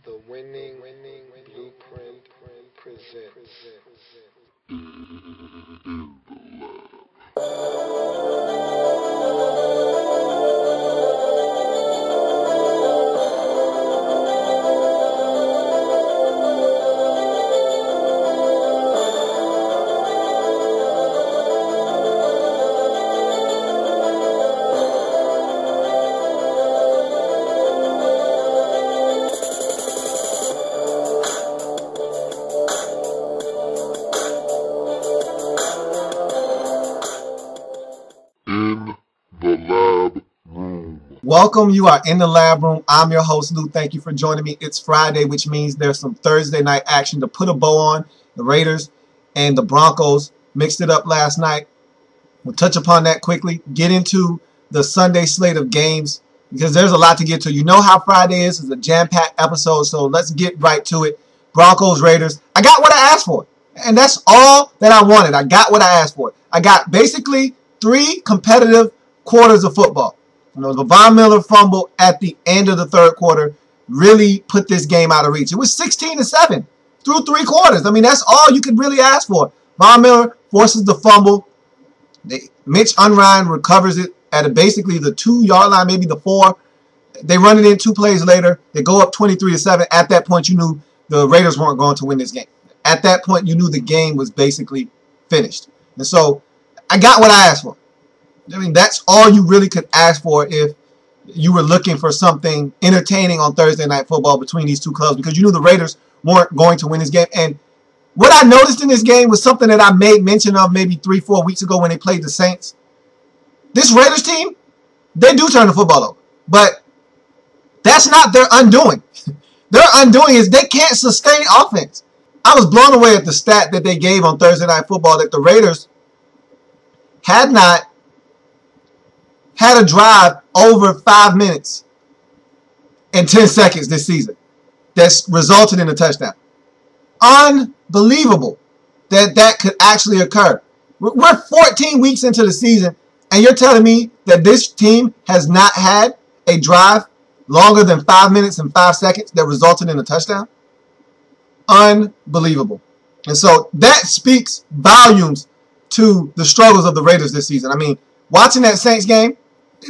The winning blueprint presents. Welcome, you are in the lab room. I'm your host, Lou. Thank you for joining me. It's Friday, which means there's some Thursday night action to put a bow on. The Raiders and the Broncos mixed it up last night. We'll touch upon that quickly. Get into the Sunday slate of games because there's a lot to get to. You know how Friday is. It's a jam-packed episode, so let's get right to it. Broncos, Raiders. I got what I asked for, and that's all that I wanted. I got what I asked for. I got basically 3 competitive quarters of football. You know, the Von Miller fumble at the end of the third quarter really put this game out of reach. It was 16-7 through 3 quarters. I mean, that's all you could really ask for. Von Miller forces the fumble. Mitch Unrein recovers it at basically the 2-yard line, maybe the 4. They run it in 2 plays later. They go up 23-7. At that point, you knew the Raiders weren't going to win this game. At that point, you knew the game was basically finished. And so I got what I asked for. I mean, that's all you really could ask for if you were looking for something entertaining on Thursday Night Football between these two clubs, because you knew the Raiders weren't going to win this game. And what I noticed in this game was something that I made mention of maybe 3-4 weeks ago when they played the Saints. This Raiders team, they do turn the football over. But that's not their undoing. Their undoing is they can't sustain offense. I was blown away at the stat that they gave on Thursday Night Football that the Raiders had not had a drive over 5 minutes and 10 seconds this season that's resulted in a touchdown. Unbelievable that that could actually occur. We're 14 weeks into the season, and you're telling me that this team has not had a drive longer than 5 minutes and 5 seconds that resulted in a touchdown? Unbelievable. And so that speaks volumes to the struggles of the Raiders this season. I mean, watching that Saints game,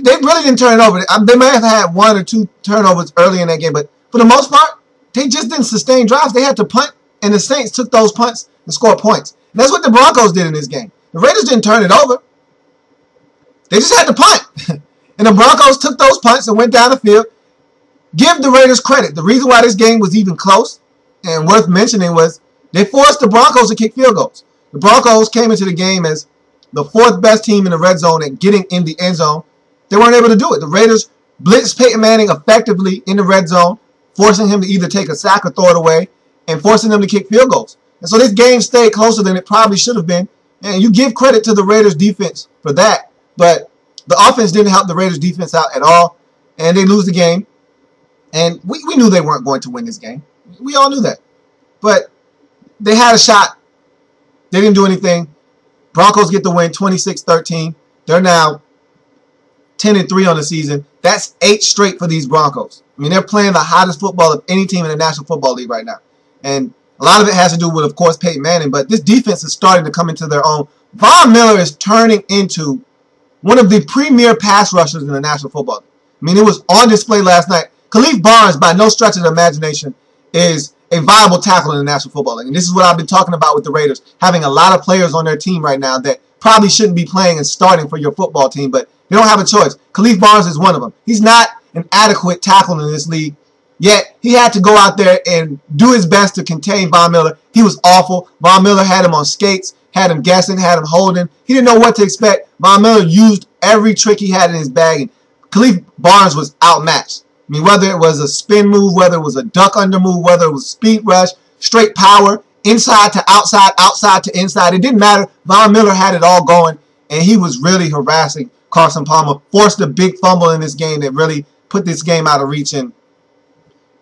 they really didn't turn it over. They may have had 1 or 2 turnovers early in that game, but for the most part, they just didn't sustain drives. They had to punt, and the Saints took those punts and scored points. And that's what the Broncos did in this game. The Raiders didn't turn it over. They just had to punt. And the Broncos took those punts and went down the field. Give the Raiders credit. The reason why this game was even close and worth mentioning was they forced the Broncos to kick field goals. The Broncos came into the game as the 4th best team in the red zone at getting in the end zone. They weren't able to do it. The Raiders blitzed Peyton Manning effectively in the red zone, forcing him to either take a sack or throw it away, and forcing them to kick field goals. And so this game stayed closer than it probably should have been. And you give credit to the Raiders defense for that. But the offense didn't help the Raiders defense out at all. And they lose the game. And we knew they weren't going to win this game. We all knew that. But they had a shot. They didn't do anything. Broncos get the win 26-13. They're now 10-3 on the season. That's 8 straight for these Broncos. I mean, they're playing the hottest football of any team in the National Football League right now. And a lot of it has to do with, of course, Peyton Manning, but this defense is starting to come into their own. Von Miller is turning into one of the premier pass rushers in the National Football League. I mean, it was on display last night. Khalif Barnes, by no stretch of the imagination, is a viable tackle in the National Football League. And this is what I've been talking about with the Raiders, having a lot of players on their team right now that probably shouldn't be playing and starting for your football team, but they don't have a choice. Khalif Barnes is one of them. He's not an adequate tackle in this league, yet he had to go out there and do his best to contain Von Miller. He was awful. Von Miller had him on skates, had him guessing, had him holding. He didn't know what to expect. Von Miller used every trick he had in his bag, and Khalif Barnes was outmatched. I mean, whether it was a spin move, whether it was a duck under move, whether it was speed rush, straight power, inside to outside, outside to inside, it didn't matter. Von Miller had it all going, and he was really harassing Carson Palmer, forced a big fumble in this game that really put this game out of reach. And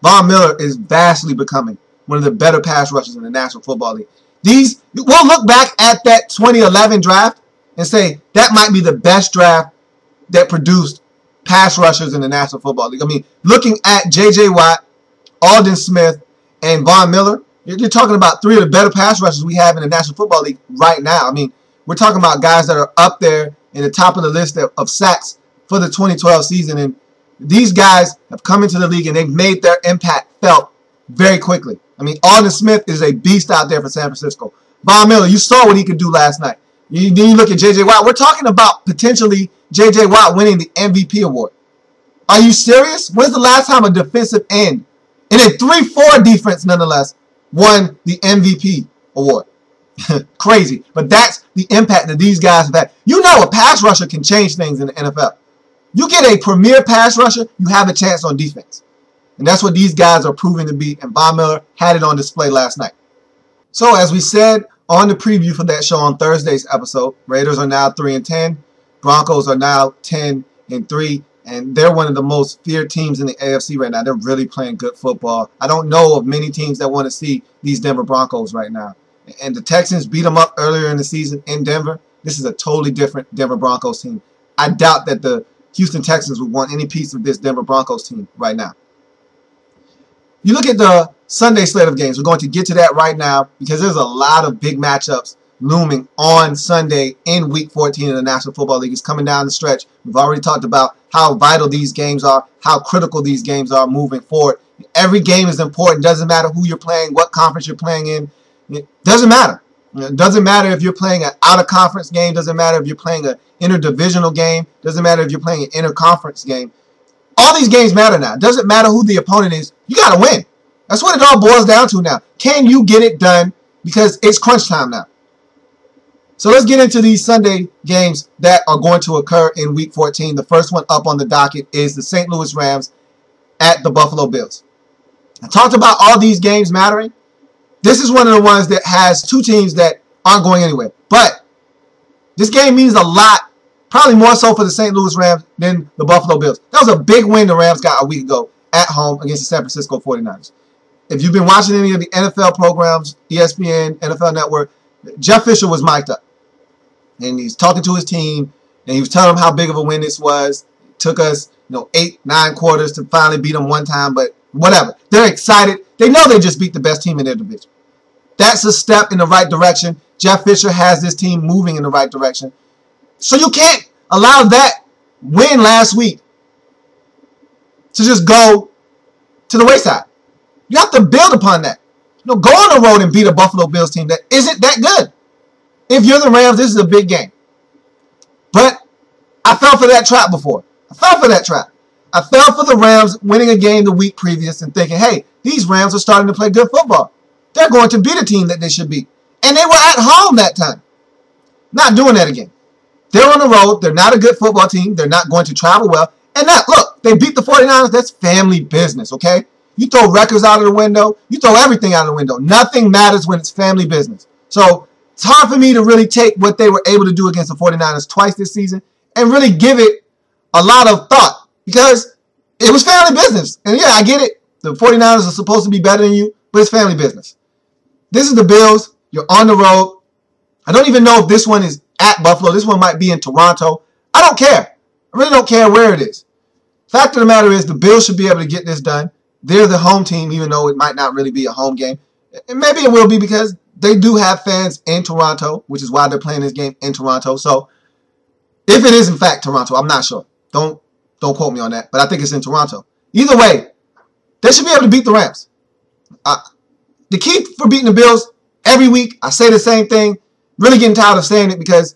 Von Miller is vastly becoming one of the better pass rushers in the National Football League. We'll look back at that 2011 draft and say that might be the best draft that produced pass rushers in the National Football League. I mean, looking at J.J. Watt, Aldon Smith, and Von Miller, you're talking about three of the better pass rushers we have in the National Football League right now. I mean, we're talking about guys that are up there in the top of the list of sacks for the 2012 season. And these guys have come into the league and they've made their impact felt very quickly. I mean, Aldon Smith is a beast out there for San Francisco. Von Miller, you saw what he could do last night. You look at J.J. Watt. We're talking about potentially J.J. Watt winning the MVP award. Are you serious? When's the last time a defensive end, in a 3-4 defense nonetheless, won the MVP award? Crazy. But that's the impact that these guys have had. You know a pass rusher can change things in the NFL. You get a premier pass rusher, you have a chance on defense. And that's what these guys are proving to be, and Von Miller had it on display last night. So as we said on the preview for that show on Thursday's episode, Raiders are now 3-10. Broncos are now 10-3. And they're one of the most feared teams in the AFC right now. They're really playing good football. I don't know of many teams that want to see these Denver Broncos right now. And the Texans beat them up earlier in the season in Denver. This is a totally different Denver Broncos team. I doubt that the Houston Texans would want any piece of this Denver Broncos team right now. You look at the Sunday slate of games. We're going to get to that right now because there's a lot of big matchups looming on Sunday in Week 14 in the National Football League. It's coming down the stretch. We've already talked about how vital these games are, how critical these games are moving forward. Every game is important. Doesn't matter who you're playing, what conference you're playing in. It doesn't matter. It doesn't matter if you're playing an out-of-conference game. Doesn't matter if you're playing an interdivisional game. Doesn't matter if you're playing an interconference game. All these games matter now. Doesn't matter who the opponent is. You got to win. That's what it all boils down to now. Can you get it done? Because it's crunch time now. So let's get into these Sunday games that are going to occur in Week 14. The first one up on the docket is the St. Louis Rams at the Buffalo Bills. I talked about all these games mattering. This is one of the ones that has two teams that aren't going anywhere. But this game means a lot, probably more so for the St. Louis Rams than the Buffalo Bills. That was a big win the Rams got a week ago at home against the San Francisco 49ers. If you've been watching any of the NFL programs, ESPN, NFL Network, Jeff Fisher was mic'd up. And he's talking to his team, and he was telling them how big of a win this was. It took us, 8-9 quarters to finally beat them one time, but whatever. They're excited. They know they just beat the best team in their division. That's a step in the right direction. Jeff Fisher has this team moving in the right direction. So you can't allow that win last week to just go to the wayside. You have to build upon that. Go on the road and beat a Buffalo Bills team that isn't that good. If you're the Rams, this is a big game. But I fell for that trap before. I fell for that trap. I fell for the Rams winning a game the week previous and thinking, hey, these Rams are starting to play good football. They're going to beat a team that they should beat. And they were at home that time. Not doing that again. They're on the road. They're not a good football team. They're not going to travel well. And look, they beat the 49ers. That's family business, okay? You throw records out of the window. You throw everything out of the window. Nothing matters when it's family business. So it's hard for me to really take what they were able to do against the 49ers twice this season and really give it a lot of thought because it was family business. And yeah, I get it. The 49ers are supposed to be better than you, but it's family business. This is the Bills. You're on the road. I don't even know if this one is at Buffalo. This one might be in Toronto. I don't care. I really don't care where it is. Fact of the matter is the Bills should be able to get this done. They're the home team, even though it might not really be a home game. And maybe it will be because they do have fans in Toronto, which is why they're playing this game in Toronto. So if it is in fact Toronto, I'm not sure. Don't quote me on that, but I think it's in Toronto. Either way, they should be able to beat the Rams. The key for beating the Bills, every week I say the same thing. Really getting tired of saying it because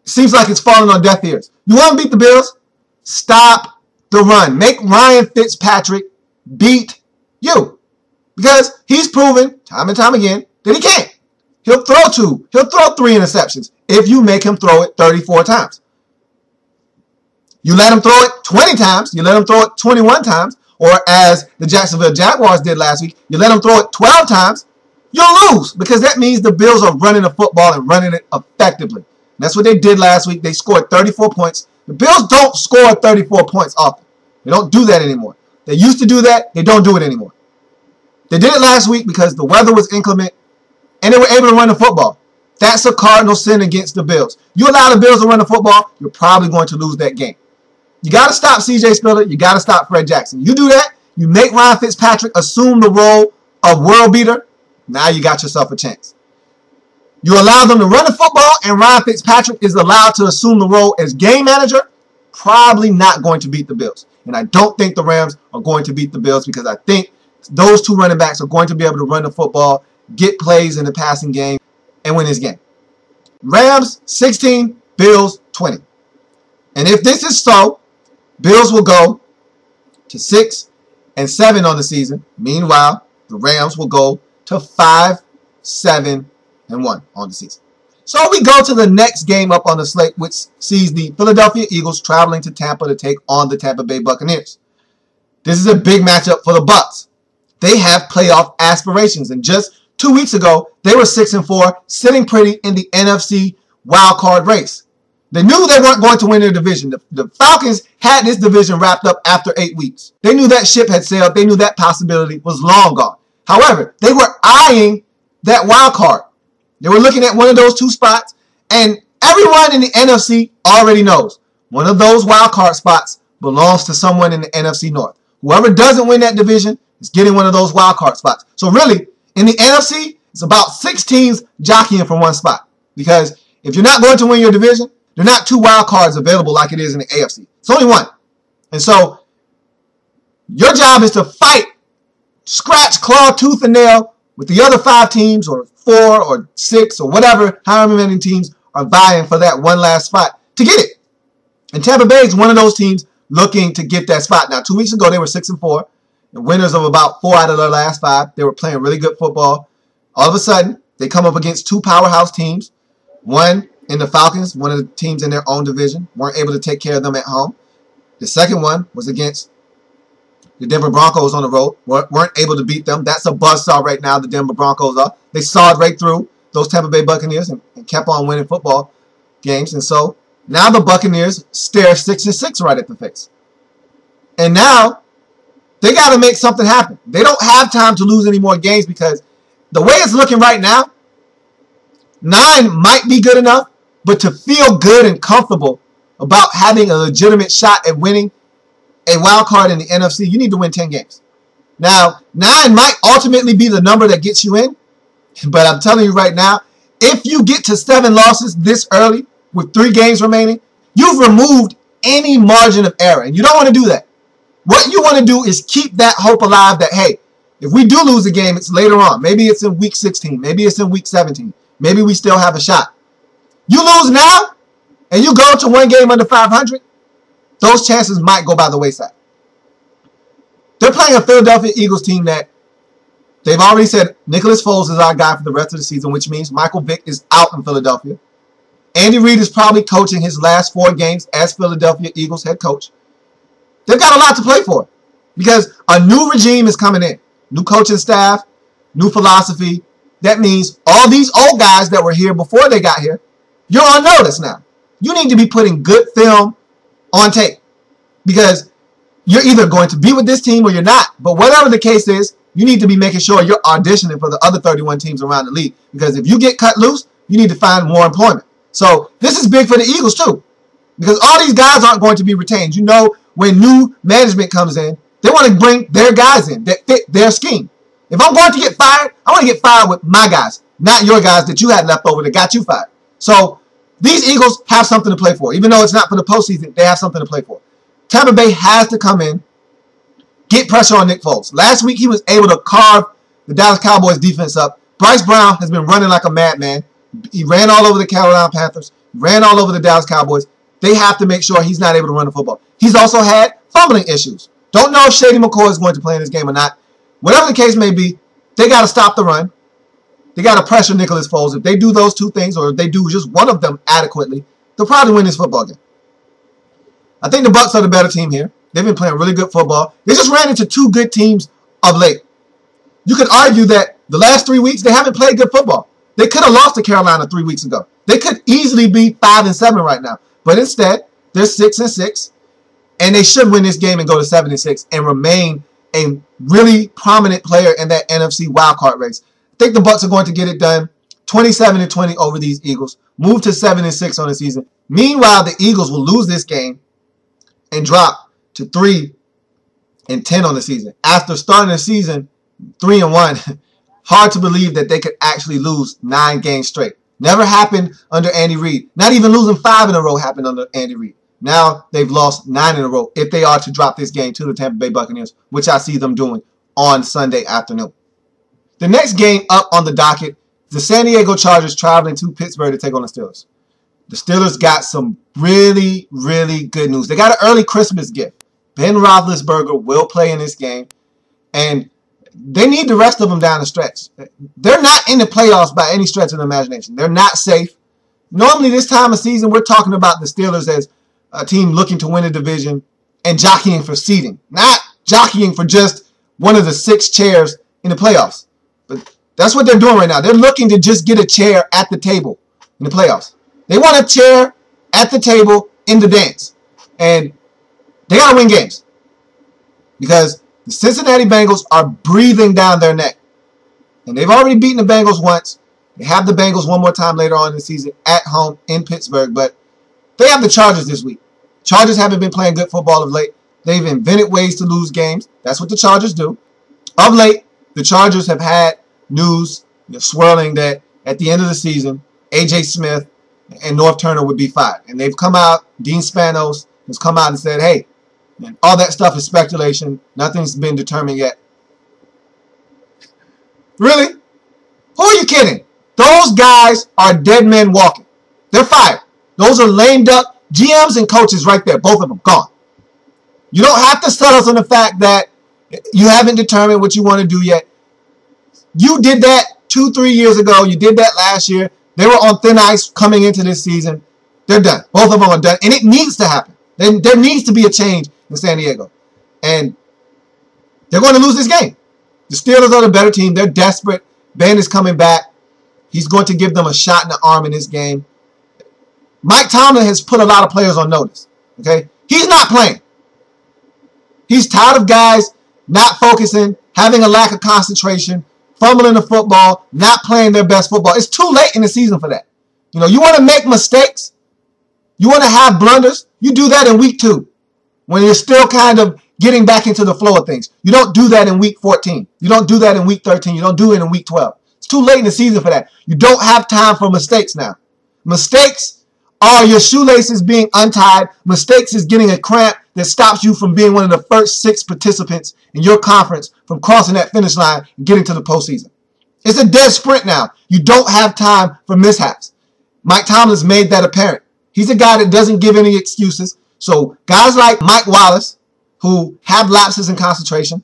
it seems like it's falling on deaf ears. You want to beat the Bills? Stop the run. Make Ryan Fitzpatrick beat you. Because he's proven time and time again that he can't. He'll throw 2. He'll throw 3 interceptions if you make him throw it 34 times. You let him throw it 20 times. You let him throw it 21 times. Or as the Jacksonville Jaguars did last week, you let them throw it 12 times, you'll lose because that means the Bills are running the football and running it effectively. And that's what they did last week. They scored 34 points. The Bills don't score 34 points often. They don't do that anymore. They used to do that. They don't do it anymore. They did it last week because the weather was inclement and they were able to run the football. That's a cardinal sin against the Bills. You allow the Bills to run the football, you're probably going to lose that game. You got to stop C.J. Spiller. You got to stop Fred Jackson. You do that, You make Ryan Fitzpatrick assume the role of world beater. Now you got yourself a chance. You allow them to run the football, and Ryan Fitzpatrick is allowed to assume the role as game manager. Probably not going to beat the Bills. And I don't think the Rams are going to beat the Bills because I think those two running backs are going to be able to run the football, get plays in the passing game, and win this game. Rams 16, Bills 20. And if this is so, Bills will go to 6-7 on the season. Meanwhile, the Rams will go to 5-7-1 on the season. So we go to the next game up on the slate, which sees the Philadelphia Eagles traveling to Tampa to take on the Tampa Bay Buccaneers. This is a big matchup for the Bucs. They have playoff aspirations, and just 2 weeks ago, they were 6-4, sitting pretty in the NFC wild card race. They knew they weren't going to win their division. The Falcons had this division wrapped up after 8 weeks. They knew that ship had sailed. They knew that possibility was long gone. However, they were eyeing that wild card. They were looking at one of those two spots, and everyone in the NFC already knows one of those wild card spots belongs to someone in the NFC North. Whoever doesn't win that division is getting one of those wild card spots. So really, in the NFC, it's about 6 teams jockeying for one spot. Because if you're not going to win your division, there are not 2 wild cards available like it is in the AFC. It's only one. And so your job is to fight, scratch, claw, tooth, and nail with the other 5 teams, or 4 or 6 or whatever, however many teams are vying for that one last spot to get it. And Tampa Bay is one of those teams looking to get that spot. Now, 2 weeks ago, they were 6-4, and winners of about 4 out of their last 5. They were playing really good football. All of a sudden, they come up against 2 powerhouse teams. One in the Falcons, one of the teams in their own division, weren't able to take care of them at home. The second one was against the Denver Broncos on the road. Weren't able to beat them. That's a buzzsaw right now, the Denver Broncos are. They sawed right through those Tampa Bay Buccaneers and kept on winning football games. And so now the Buccaneers stare 6-6 right at the face. And now they got to make something happen. They don't have time to lose any more games because the way it's looking right now, 9 might be good enough, but to feel good and comfortable about having a legitimate shot at winning a wild card in the NFC, you need to win 10 games. Now, 9 might ultimately be the number that gets you in, but I'm telling you right now, if you get to 7 losses this early with 3 games remaining, you've removed any margin of error, and you don't want to do that. What you want to do is keep that hope alive that, hey, if we do lose a game, it's later on. Maybe it's in week 16. Maybe it's in week 17. Maybe we still have a shot. You lose now, and you go to 1 game under 500, those chances might go by the wayside. They're playing a Philadelphia Eagles team that they've already said Nicholas Foles is our guy for the rest of the season, which means Michael Vick is out in Philadelphia. Andy Reid is probably coaching his last 4 games as Philadelphia Eagles head coach. They've got a lot to play for because a new regime is coming in. New coaching staff, new philosophy. That means all these old guys that were here before they got here, you're on notice now. You need to be putting good film on tape because you're either going to be with this team or you're not. But whatever the case is, you need to be making sure you're auditioning for the other 31 teams around the league because if you get cut loose, you need to find more employment. So this is big for the Eagles too because all these guys aren't going to be retained. You know, when new management comes in, they want to bring their guys in that fit their scheme. If I'm going to get fired, I want to get fired with my guys, not your guys that you had left over that got you fired. So these Eagles have something to play for. Even though it's not for the postseason, they have something to play for. Tampa Bay has to come in, get pressure on Nick Foles. Last week, he was able to carve the Dallas Cowboys defense up. Bryce Brown has been running like a madman. He ran all over the Carolina Panthers, ran all over the Dallas Cowboys. They have to make sure he's not able to run the football. He's also had fumbling issues. Don't know if Shady McCoy is going to play in this game or not. Whatever the case may be, they got to stop the run. They got to pressure Nicholas Foles. If they do those 2 things, or if they do just one of them adequately, they'll probably win this football game. I think the Bucs are the better team here. They've been playing really good football. They just ran into 2 good teams of late. You could argue that the last 3 weeks, they haven't played good football. They could have lost to Carolina 3 weeks ago. They could easily be 5-7 right now. But instead, they're 6-6, and they should win this game and go to 7-6 and remain a really prominent player in that NFC wildcard race. I think the Bucs are going to get it done 27-20 over these Eagles, move to 7-6 on the season. Meanwhile, the Eagles will lose this game and drop to 3-5 and 10 on the season. After starting the season 3-1, hard to believe that they could actually lose 9 games straight. Never happened under Andy Reid. Not even losing 5 in a row happened under Andy Reid. Now they've lost 9 in a row if they are to drop this game to the Tampa Bay Buccaneers, which I see them doing on Sunday afternoon. The next game up on the docket, the San Diego Chargers traveling to Pittsburgh to take on the Steelers. The Steelers got some really, really good news. They got an early Christmas gift. Ben Roethlisberger will play in this game, and they need the rest of them down the stretch. They're not in the playoffs by any stretch of the imagination. They're not safe. Normally this time of season, we're talking about the Steelers as a team looking to win a division and jockeying for seeding, not jockeying for just one of the 6 chairs in the playoffs. But that's what they're doing right now. They're looking to just get a chair at the table in the playoffs. They want a chair at the table in the dance. And they got to win games because the Cincinnati Bengals are breathing down their neck. And they've already beaten the Bengals once. They have the Bengals one more time later on in the season at home in Pittsburgh. But they have the Chargers this week. Chargers haven't been playing good football of late. They've invented ways to lose games. That's what the Chargers do. Of late, the Chargers have had news swirling that at the end of the season, A.J. Smith and North Turner would be fired. And they've come out, Dean Spanos has come out and said, hey, man, all that stuff is speculation. Nothing's been determined yet. Really? Who are you kidding? Those guys are dead men walking. They're fired. Those are lame duck GMs and coaches right there. Both of them gone. You don't have to settle on the fact that you haven't determined what you want to do yet. You did that 2-3 years ago. You did that last year. They were on thin ice coming into this season. They're done. Both of them are done. And it needs to happen. There needs to be a change in San Diego. And they're going to lose this game. The Steelers are the better team. They're desperate. Ben is coming back. He's going to give them a shot in the arm in this game. Mike Tomlin has put a lot of players on notice. Okay? He's not playing. He's tired of guys not focusing, having a lack of concentration, fumbling the football, not playing their best football. It's too late in the season for that. You know, you want to make mistakes. You want to have blunders. You do that in week 2 when you're still kind of getting back into the flow of things. You don't do that in week 14. You don't do that in week 13. You don't do it in week 12. It's too late in the season for that. You don't have time for mistakes now. Mistakes are your shoelaces being untied. Mistakes is getting a cramp that stops you from being one of the first 6 participants in your conference from crossing that finish line and getting to the postseason. It's a dead sprint now. You don't have time for mishaps. Mike Tomlin's made that apparent. He's a guy that doesn't give any excuses. So guys like Mike Wallace, who have lapses in concentration,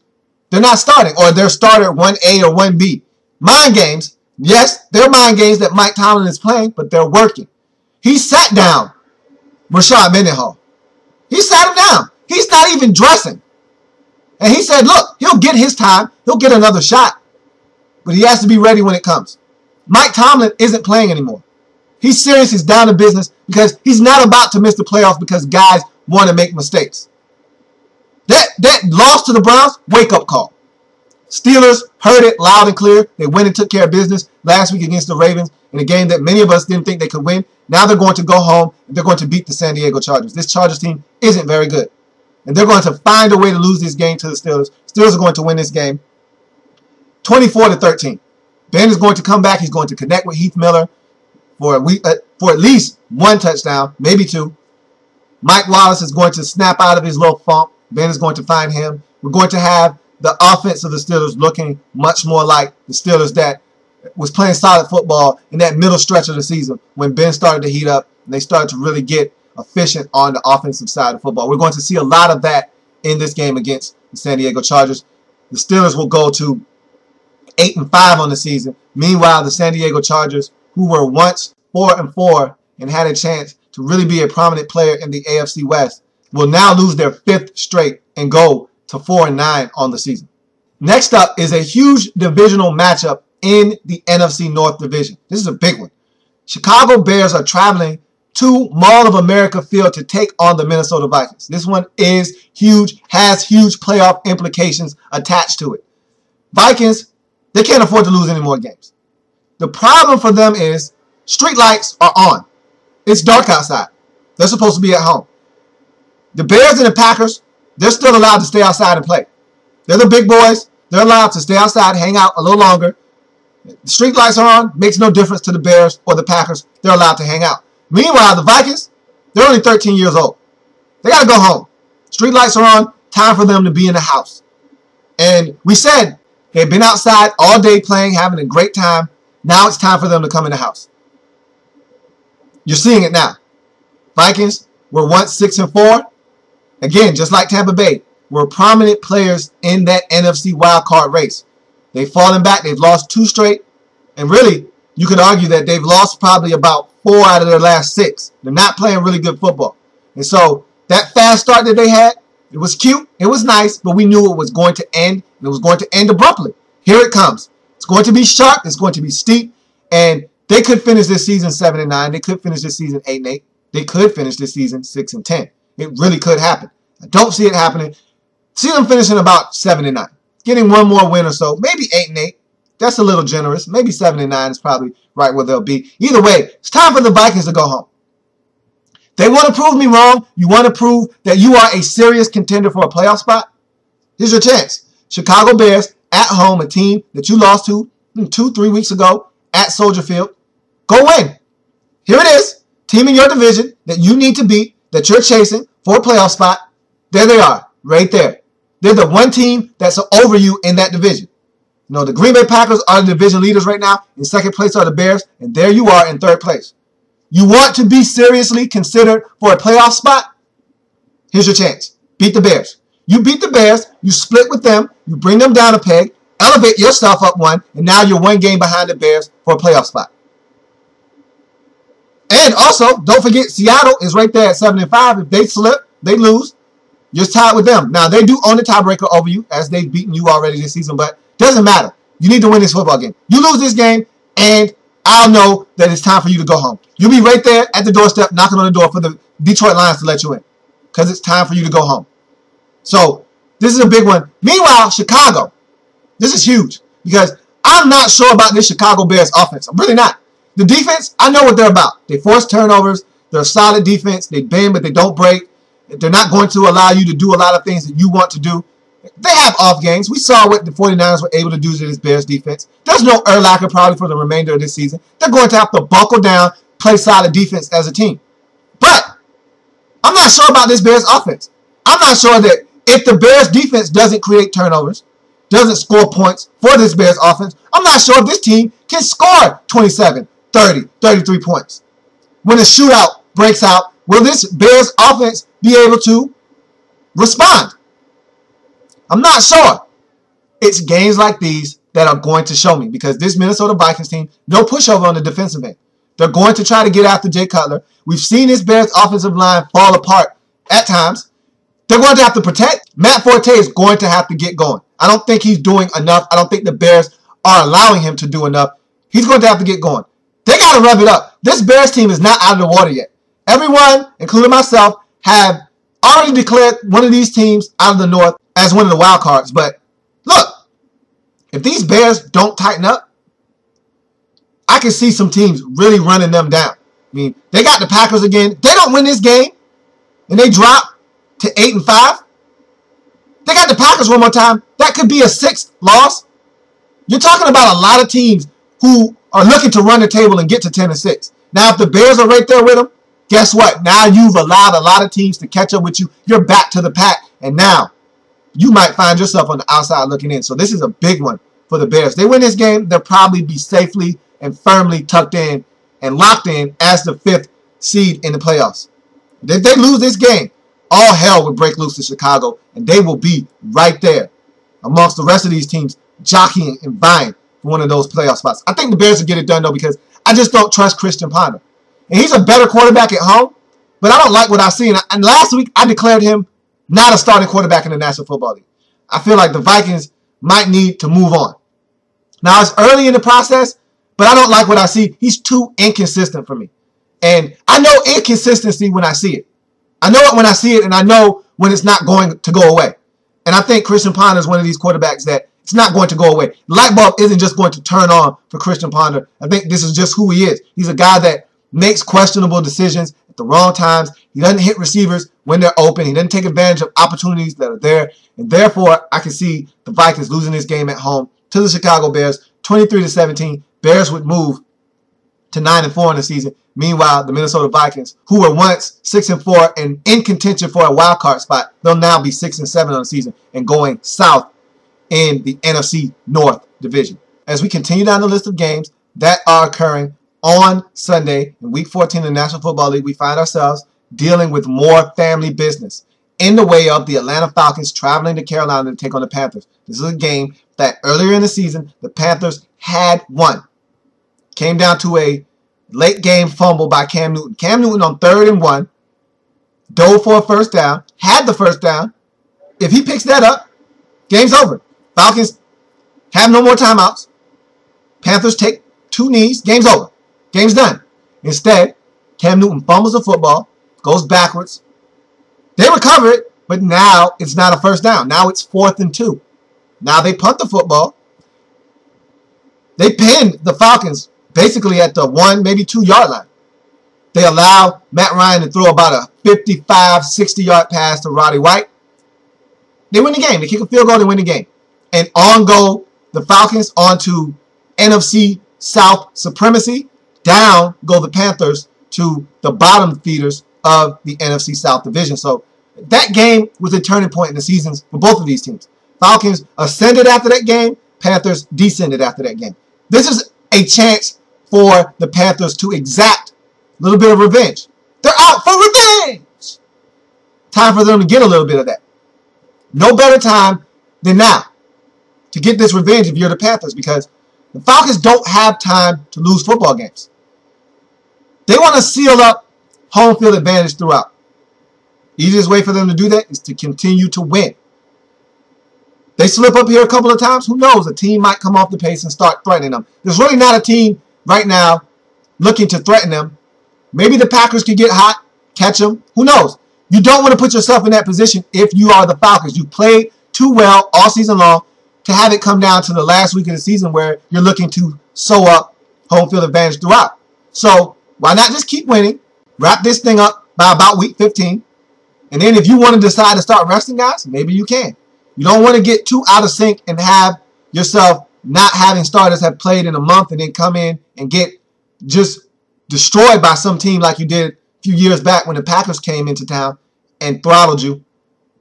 they're not starting, or they're started 1A or 1B. Mind games, yes, they're mind games that Mike Tomlin is playing, but they're working. He sat down Rashad Mendenhall. He sat him down. He's not even dressing. And he said, look, he'll get his time. He'll get another shot. But he has to be ready when it comes. Mike Tomlin isn't playing anymore. He's serious. He's down to business because he's not about to miss the playoffs because guys want to make mistakes. That loss to the Browns, wake-up call. Steelers heard it loud and clear. They went and took care of business last week against the Ravens in a game that many of us didn't think they could win. Now they're going to go home and they're going to beat the San Diego Chargers. This Chargers team isn't very good. And they're going to find a way to lose this game to the Steelers. Steelers are going to win this game 24-13. Ben is going to come back. He's going to connect with Heath Miller for at least 1 touchdown, maybe 2. Mike Wallace is going to snap out of his little funk. Ben is going to find him. We're going to have the offense of the Steelers looking much more like the Steelers that was playing solid football in that middle stretch of the season when Ben started to heat up and they started to really get efficient on the offensive side of football. We're going to see a lot of that in this game against the San Diego Chargers. The Steelers will go to 8-5 on the season. Meanwhile, the San Diego Chargers, who were once 4-4 and had a chance to really be a prominent player in the AFC West, will now lose their 5th straight and go to 4-9 on the season. Next up is a huge divisional matchup in the NFC North Division. This is a big one. Chicago Bears are traveling to Mall of America Field to take on the Minnesota Vikings. This one is huge, has huge playoff implications attached to it. Vikings, they can't afford to lose any more games. The problem for them is street lights are on. It's dark outside. They're supposed to be at home. The Bears and the Packers, they're still allowed to stay outside and play. They're the big boys. They're allowed to stay outside, hang out a little longer. The street lights are on. Makes no difference to the Bears or the Packers. They're allowed to hang out. Meanwhile, the Vikings, they're only 13 years old. They got to go home. Street lights are on. Time for them to be in the house. And we said they've been outside all day playing, having a great time. Now it's time for them to come in the house. You're seeing it now. Vikings were once 6-4. Again, just like Tampa Bay, were prominent players in that NFC wildcard race. They've fallen back. They've lost 2 straight. And really, you could argue that they've lost probably about 4 out of their last 6. They're not playing really good football. And so that fast start that they had, it was cute. It was nice. But we knew it was going to end. And it was going to end abruptly. Here it comes. It's going to be sharp. It's going to be steep. And they could finish this season 7-9. They could finish this season 8-8. They could finish this season 6-10. It really could happen. I don't see it happening. See them finishing about 7-9. Getting one more win or so. Maybe 8-8. That's a little generous. Maybe 7-9 is probably right where they'll be. Either way, it's time for the Vikings to go home. They want to prove me wrong. You want to prove that you are a serious contender for a playoff spot? Here's your chance. Chicago Bears at home, a team that you lost to 2-3 weeks ago at Soldier Field. Go win. Here it is. Team in your division that you need to beat, that you're chasing for a playoff spot. There they are, right there. They're the one team that's over you in that division. You know, the Green Bay Packers are the division leaders right now. In second place are the Bears, and there you are in third place. You want to be seriously considered for a playoff spot? Here's your chance. Beat the Bears. You beat the Bears, you split with them, you bring them down a peg, elevate yourself up one, and now you're one game behind the Bears for a playoff spot. And also, don't forget, Seattle is right there at 7-5. If they slip, they lose. You're tied with them. Now, they do own the tiebreaker over you, as they've beaten you already this season, but doesn't matter. You need to win this football game. You lose this game, and I'll know that it's time for you to go home. You'll be right there at the doorstep, knocking on the door for the Detroit Lions to let you in, because it's time for you to go home. So, this is a big one. Meanwhile, Chicago. This is huge, because I'm not sure about this Chicago Bears offense. I'm really not. The defense, I know what they're about. They force turnovers. They're a solid defense. They bend, but they don't break. They're not going to allow you to do a lot of things that you want to do. They have off games. We saw what the 49ers were able to do to this Bears defense. There's no Urlacher probably for the remainder of this season. They're going to have to buckle down, play solid defense as a team. But I'm not sure about this Bears offense. I'm not sure that if the Bears defense doesn't create turnovers, doesn't score points for this Bears offense, I'm not sure if this team can score 27, 30, 33 points. When a shootout breaks out, will this Bears offense be able to respond? I'm not sure. It's games like these that are going to show me, because this Minnesota Vikings team, no pushover on the defensive end. They're going to try to get after Jay Cutler. We've seen this Bears offensive line fall apart at times. They're going to have to protect. Matt Forte is going to have to get going. I don't think he's doing enough. I don't think the Bears are allowing him to do enough. He's going to have to get going. They got to rev it up. This Bears team is not out of the water yet. Everyone, including myself, have already declared one of these teams out of the North as one of the wild cards. But look, if these Bears don't tighten up, I can see some teams really running them down. I mean, they got the Packers again. They don't win this game, and they drop to 8-5. They got the Packers one more time. That could be a 6th loss. You're talking about a lot of teams who are looking to run the table and get to 10-6. Now, if the Bears are right there with them, guess what? Now you've allowed a lot of teams to catch up with you. You're back to the pack, and now you might find yourself on the outside looking in. So this is a big one for the Bears. They win this game, they'll probably be safely and firmly tucked in and locked in as the 5th seed in the playoffs. If they lose this game, all hell would break loose in Chicago, and they will be right there amongst the rest of these teams jockeying and vying for one of those playoff spots. I think the Bears will get it done, though, because I just don't trust Christian Ponder. And he's a better quarterback at home, but I don't like what I see. And last week, I declared him not a starting quarterback in the National Football League. I feel like the Vikings might need to move on. Now, it's early in the process, but I don't like what I see. He's too inconsistent for me. And I know inconsistency when I see it. I know it when I see it, and I know when it's not going to go away. And I think Christian Ponder is one of these quarterbacks that it's not going to go away. The light bulb isn't just going to turn on for Christian Ponder. I think this is just who he is. He's a guy that makes questionable decisions at the wrong times. He doesn't hit receivers when they're open. He doesn't take advantage of opportunities that are there. And therefore, I can see the Vikings losing this game at home to the Chicago Bears, 23-17. Bears would move to 9-4 in the season. Meanwhile, the Minnesota Vikings, who were once 6-4 and in contention for a wild card spot, they'll now be 6-7 on the season and going south in the NFC North division. As we continue down the list of games that are occurring on Sunday in Week 14 of the National Football League, we find ourselves dealing with more family business in the way of the Atlanta Falcons traveling to Carolina to take on the Panthers. This is a game that earlier in the season the Panthers had won. Came down to a late game fumble by Cam Newton. Cam Newton on 3rd and 1 dove for a first down, had the first down. If he picks that up, game's over. Falcons have no more timeouts. Panthers take 2 knees, game's over. Game's done. Instead, Cam Newton fumbles the football, goes backwards. They recover it, but now it's not a first down. Now it's 4th and 2. Now they punt the football. They pinned the Falcons basically at the 1, maybe 2 yard line. They allow Matt Ryan to throw about a 55, 60-yard pass to Roddy White. They win the game. They kick a field goal, they win the game. And on go the Falcons onto NFC South supremacy. Down go the Panthers to the bottom feeders of the NFC South division. So that game was a turning point in the seasons for both of these teams. Falcons ascended after that game. Panthers descended after that game. This is a chance for the Panthers to exact a little bit of revenge. They're out for revenge. Time for them to get a little bit of that. No better time than now to get this revenge if you're the Panthers, because the Falcons don't have time to lose football games. They want to seal up home field advantage throughout. Easiest way for them to do that is to continue to win. They slip up here a couple of times, who knows? A team might come off the pace and start threatening them. There's really not a team right now looking to threaten them. Maybe the Packers could get hot, catch them. Who knows? You don't want to put yourself in that position if you are the Falcons. You played too well all season long to have it come down to the last week of the season where you're looking to sew up home field advantage throughout. So why not just keep winning, wrap this thing up by about week 15, and then if you want to decide to start resting guys, maybe you can. You don't want to get too out of sync and have yourself not having starters have played in a month and then come in and get just destroyed by some team like you did a few years back when the Packers came into town and throttled you.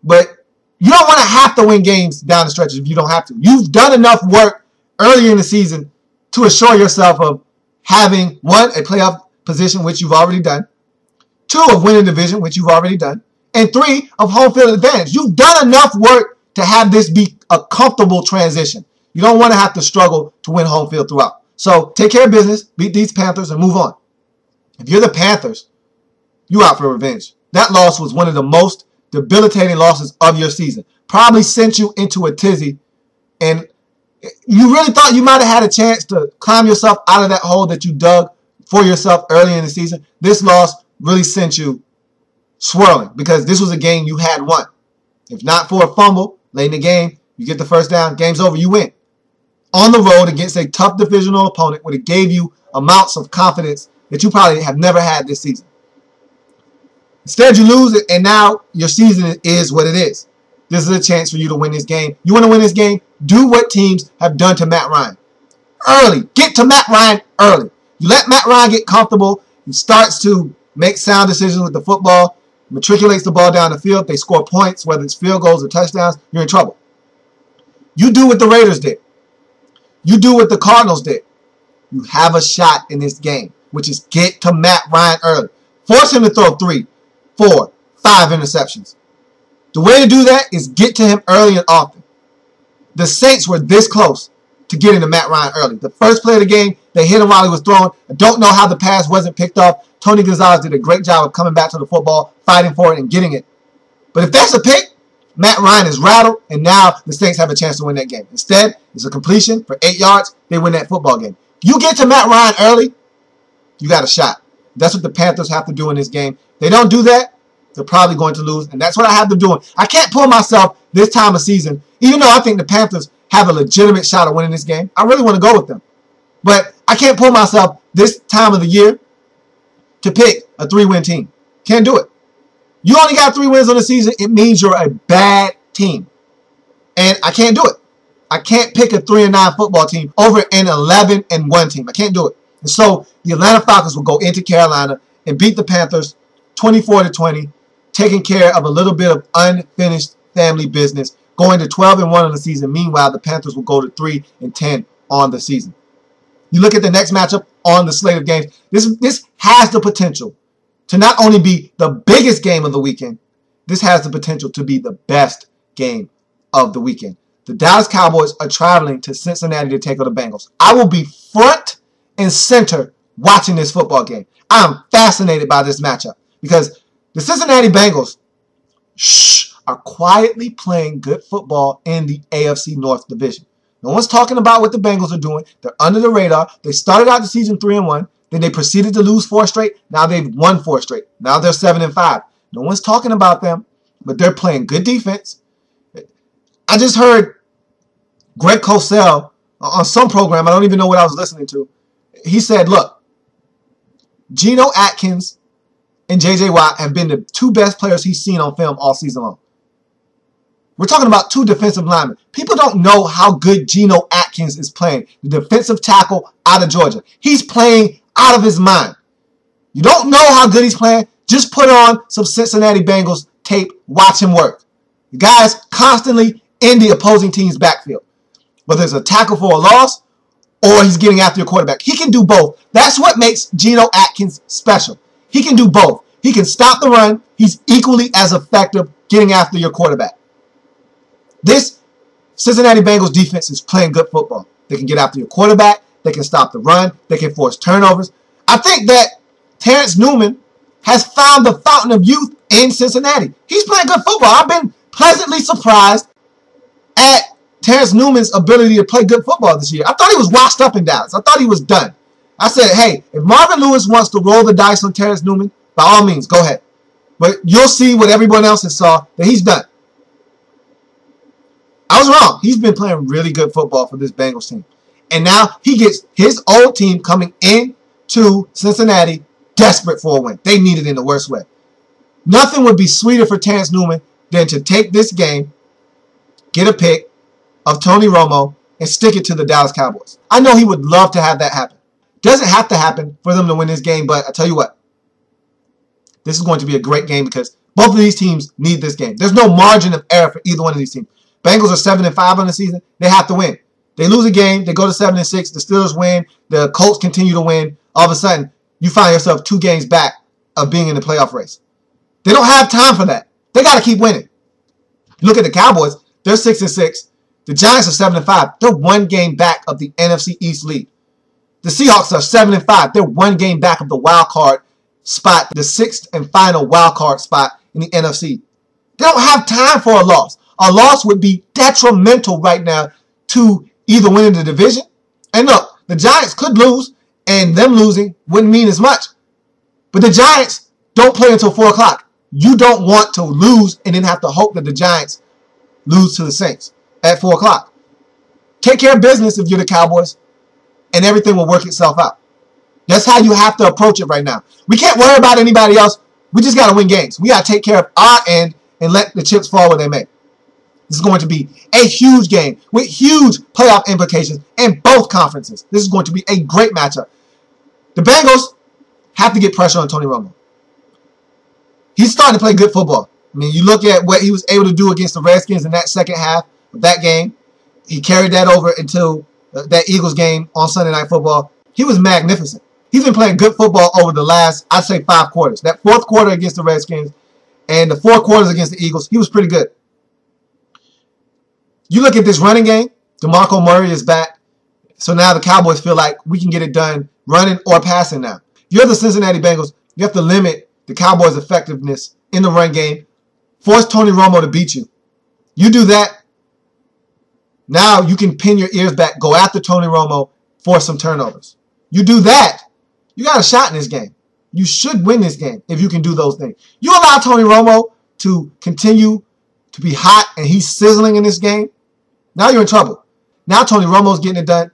But you don't want to have to win games down the stretch if you don't have to. You've done enough work earlier in the season to assure yourself of having, 1, a playoff position, which you've already done, 2, of winning division, which you've already done, and 3, of home field advantage. You've done enough work to have this be a comfortable transition. You don't want to have to struggle to win home field throughout. So take care of business, beat these Panthers, and move on. If you're the Panthers, you out for revenge. That loss was one of the most debilitating losses of your season. Probably sent you into a tizzy, and you really thought you might have had a chance to climb yourself out of that hole that you dug for yourself early in the season. This loss really sent you swirling because this was a game you had won. If not for a fumble late in the game, you get the first down, game's over, you win. On the road against a tough divisional opponent would have gave you amounts of confidence that you probably have never had this season. Instead, you lose it, and now your season is what it is. This is a chance for you to win this game. You want to win this game? Do what teams have done to Matt Ryan. Early. Get to Matt Ryan early. You let Matt Ryan get comfortable. He starts to make sound decisions with the football, matriculates the ball down the field. They score points, whether it's field goals or touchdowns. You're in trouble. You do what the Raiders did. You do what the Cardinals did. You have a shot in this game, which is get to Matt Ryan early. Force him to throw 3, 4, 5 interceptions. The way to do that is get to him early and often. The Saints were this close to getting to Matt Ryan early. The first play of the game, they hit him while he was throwing. I don't know how the pass wasn't picked off. Tony Gonzalez did a great job of coming back to the football, fighting for it, and getting it. But if that's a pick, Matt Ryan is rattled, and now the Saints have a chance to win that game. Instead, it's a completion for 8 yards. They win that football game. You get to Matt Ryan early, you got a shot. That's what the Panthers have to do in this game. They don't do that, they're probably going to lose, and that's what I have them doing. I can't pull myself this time of season, even though I think the Panthers have a legitimate shot at winning this game. I really want to go with them. But I can't pull myself this time of the year to pick a 3-win team. Can't do it. You only got 3 wins on the season. It means you're a bad team. And I can't do it. I can't pick a 3-9 football team over an 11-1 team. I can't do it. And so the Atlanta Falcons will go into Carolina and beat the Panthers 24-20, taking care of a little bit of unfinished family business, going to 12-1 on the season. Meanwhile, the Panthers will go to 3-10 on the season. You look at the next matchup on the slate of games. This has the potential to not only be the biggest game of the weekend, this has the potential to be the best game of the weekend. The Dallas Cowboys are traveling to Cincinnati to take on the Bengals. I will be front and center watching this football game. I am fascinated by this matchup because the Cincinnati Bengals are quietly playing good football in the AFC North Division. No one's talking about what the Bengals are doing. They're under the radar. They started out the season 3-1. Then they proceeded to lose 4 straight. Now they've won 4 straight. Now they're 7-5. No one's talking about them, but they're playing good defense. I just heard Greg Cosell on some program. I don't even know what I was listening to. He said, look, Geno Atkins and J.J. Watt have been the 2 best players he's seen on film all season long. We're talking about 2 defensive linemen. People don't know how good Geno Atkins is playing. The defensive tackle out of Georgia. He's playing out of his mind. You don't know how good he's playing? Just put on some Cincinnati Bengals tape. Watch him work. The guy's constantly in the opposing team's backfield. Whether it's a tackle for a loss or he's getting after your quarterback. He can do both. That's what makes Geno Atkins special. He can do both. He can stop the run. He's equally as effective getting after your quarterback. This Cincinnati Bengals defense is playing good football. They can get after your quarterback. They can stop the run. They can force turnovers. I think that Terrence Newman has found the fountain of youth in Cincinnati. He's playing good football. I've been pleasantly surprised at Terrence Newman's ability to play good football this year. I thought he was washed up in Dallas. I thought he was done. I said, hey, if Marvin Lewis wants to roll the dice on Terrence Newman, by all means, go ahead. But you'll see what everyone else has saw, that he's done. I was wrong. He's been playing really good football for this Bengals team. And now he gets his old team coming into Cincinnati desperate for a win. They need it in the worst way. Nothing would be sweeter for Terrence Newman than to take this game, get a pick of Tony Romo, and stick it to the Dallas Cowboys. I know he would love to have that happen. Doesn't have to happen for them to win this game, but I tell you what, this is going to be a great game because both of these teams need this game. There's no margin of error for either one of these teams. Bengals are 7-5 on the season. They have to win. They lose a game. They go to 7-6. The Steelers win. The Colts continue to win. All of a sudden, you find yourself 2 games back of being in the playoff race. They don't have time for that. They got to keep winning. Look at the Cowboys. They're 6-6. The Giants are 7-5. They're 1 game back of the NFC East lead. The Seahawks are 7-5. They're 1 game back of the wild card spot, the 6th and final wild card spot in the NFC. They don't have time for a loss. A loss would be detrimental right now to either winning the division. And look, the Giants could lose, and them losing wouldn't mean as much. But the Giants don't play until 4 o'clock. You don't want to lose and then have to hope that the Giants lose to the Saints at 4 o'clock. Take care of business if you're the Cowboys, and everything will work itself out. That's how you have to approach it right now. We can't worry about anybody else. We just got to win games. We got to take care of our end and let the chips fall where they may. This is going to be a huge game with huge playoff implications in both conferences. This is going to be a great matchup. The Bengals have to get pressure on Tony Romo. He's starting to play good football. I mean, you look at what he was able to do against the Redskins in that second half of that game. He carried that over until that Eagles game on Sunday Night Football. He was magnificent. He's been playing good football over the last, I'd say, 5 quarters. That 4th quarter against the Redskins and the 4 quarters against the Eagles, he was pretty good. You look at this running game, DeMarco Murray is back. So now the Cowboys feel like we can get it done running or passing now. If you're the Cincinnati Bengals, you have to limit the Cowboys' effectiveness in the run game. Force Tony Romo to beat you. You do that, now you can pin your ears back, go after Tony Romo, force some turnovers. You do that, you got a shot in this game. You should win this game if you can do those things. You allow Tony Romo to continue to be hot and he's sizzling in this game, now you're in trouble. Now Tony Romo's getting it done.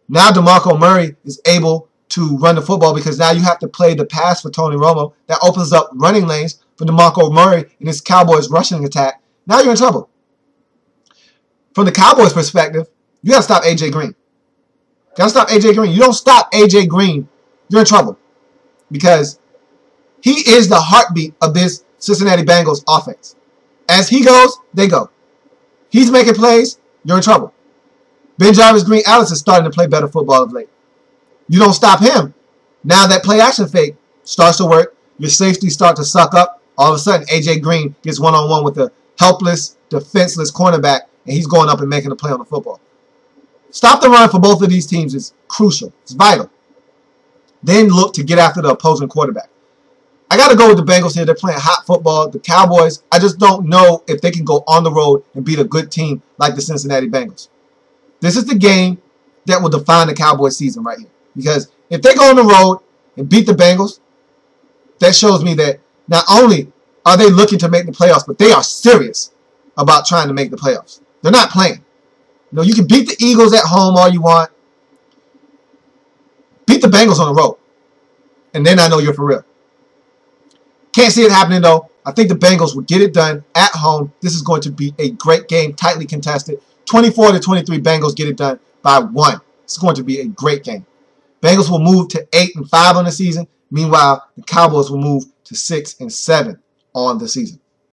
Now DeMarco Murray is able to run the football because now you have to play the pass for Tony Romo. That opens up running lanes for DeMarco Murray and his Cowboys rushing attack. Now you're in trouble. From the Cowboys' perspective, you got to stop A.J. Green. Got to stop A.J. Green. You don't stop A.J. Green, you're in trouble. Because he is the heartbeat of this Cincinnati Bengals offense. As he goes, they go. He's making plays, you're in trouble. Ben Jarvis Green Ellis is starting to play better football of late. You don't stop him. Now that play action fake starts to work. Your safeties start to suck up. All of a sudden, A.J. Green gets one-on-one with a helpless, defenseless cornerback, and he's going up and making a play on the football. Stop the run for both of these teams is crucial. It's vital. Then look to get after the opposing quarterback. I got to go with the Bengals here. They're playing hot football. The Cowboys, I just don't know if they can go on the road and beat a good team like the Cincinnati Bengals. This is the game that will define the Cowboys season right here. Because if they go on the road and beat the Bengals, that shows me that not only are they looking to make the playoffs, but they are serious about trying to make the playoffs. They're not playing. You know, you can beat the Eagles at home all you want. Beat the Bengals on the road. And then I know you're for real. Can't see it happening, though. I think the Bengals will get it done at home. This is going to be a great game, tightly contested. 24-23 Bengals get it done by 1. It's going to be a great game. Bengals will move to 8-5 on the season. Meanwhile, the Cowboys will move to 6-7 on the season.